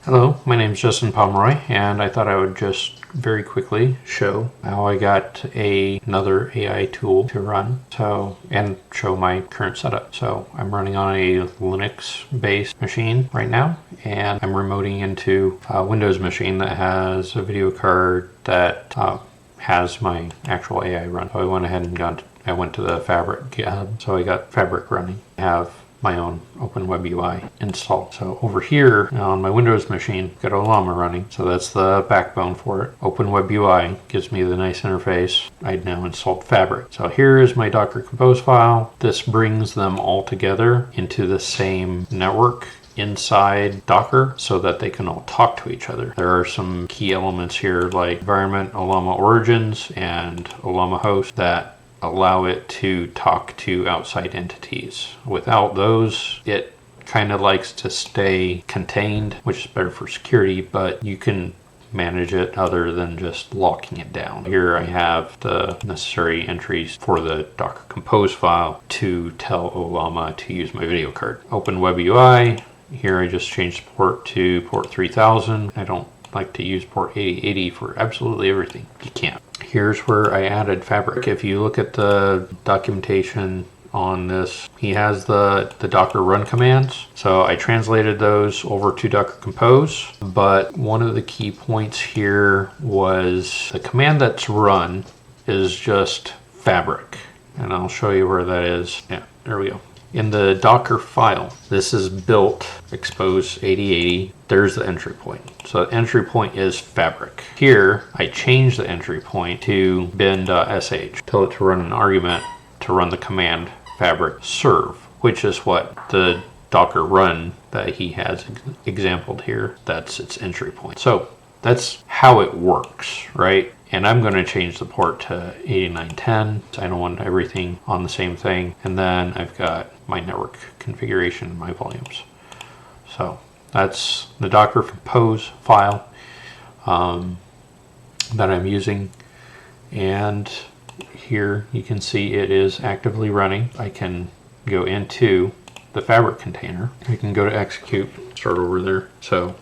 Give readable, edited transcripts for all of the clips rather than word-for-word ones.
Hello, my name is Justin Pomeroy, and I thought I would just very quickly show how I got another AI tool to run, and show my current setup. So I'm running on a Linux-based machine right now, and I'm remoting into a Windows machine that has a video card that has my actual AI run. So I went ahead and I went to the Fabric GitHub, so I got Fabric running. I have my own open-webui installed. So over here on my Windows machine, I've got OLLAMA running. So that's the backbone for it. open-webui gives me the nice interface. I'd now installed Fabric. So here is my Docker Compose file. This brings them all together into the same network inside Docker so that they can all talk to each other. There are some key elements here like environment, OLLAMA origins, and OLLAMA host that allow it to talk to outside entities. Without those, it kind of likes to stay contained, which is better for security, but you can manage it other than just locking it down. Here I have the necessary entries for the Docker Compose file to tell OLLAMA to use my video card. open-webui, here I just changed port to port 3000. I don't like to use port 8080 for absolutely everything. You can't. Here's where I added Fabric. If you look at the documentation on this, he has the Docker run commands. So I translated those over to Docker Compose, but one of the key points here was the command that's run is just Fabric. And I'll show you where that is. Yeah, there we go. In the Dockerfile, this is built expose 8080. There's the entry point. So the entry point is Fabric. Here, I changed the entry point to bin.sh. Tell it to run an argument to run the command Fabric serve, which is what the Docker run that he has exampled here, that's its entry point. So that's how it works, right? And I'm going to change the port to 8910. I don't want everything on the same thing. And then I've got my network configuration and my volumes. So that's the Docker Compose file that I'm using. And here you can see it is actively running. I can go into the Fabric container. I can go to execute, start over there. So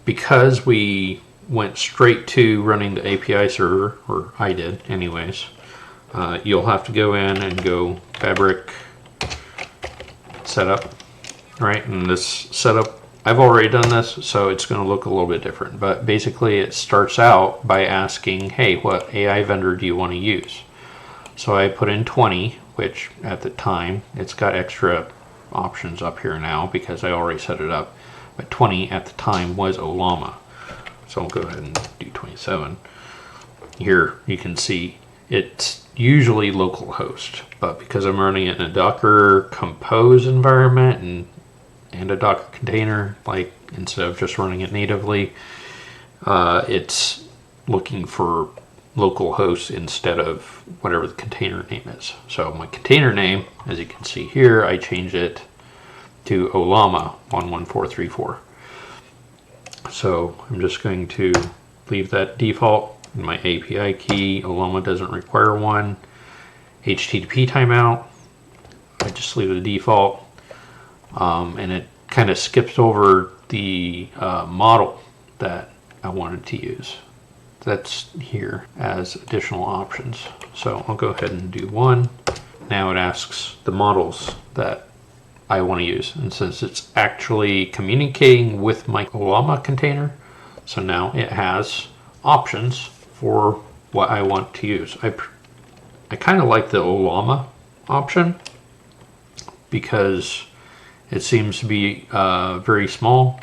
because we went straight to running the API server, or I did anyways, you'll have to go in and go Fabric setup, right? And this setup, I've already done this, so it's going to look a little bit different, but basically it starts out by asking, hey, what AI vendor do you want to use? So I put in 20, which at the time, it's got extra options up here now because I already set it up, but 20 at the time was OLLAMA. So I'll go ahead and do 27. Here you can see it's usually localhost, but because I'm running it in a Docker Compose environment and a Docker container, like instead of just running it natively, it's looking for localhost instead of whatever the container name is. So my container name, as you can see here, I changed it to OLLAMA 11434. So I'm just going to leave that default in my API key. OLLAMA doesn't require one. HTTP timeout, I just leave the default. And it kind of skips over the model that I wanted to use. That's here as additional options. So I'll go ahead and do one. Now it asks the models that I want to use, and since it's actually communicating with my OLLAMA container, so now it has options for what I want to use. I kind of like the OLLAMA option because it seems to be very small,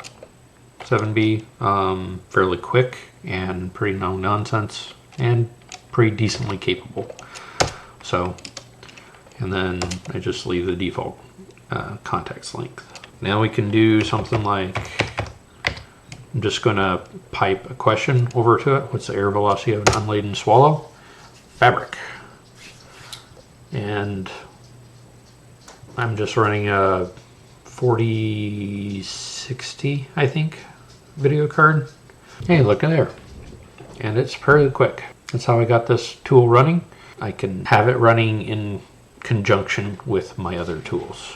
7B, fairly quick and pretty no nonsense and pretty decently capable. So, and then I just leave the default context length. Now we can do something like, I'm just going to pipe a question over to it. What's the air velocity of an unladen swallow? Fabric. And I'm just running a 4060, I think, video card. Hey, look at there. And it's fairly quick. That's how I got this tool running. I can have it running in conjunction with my other tools.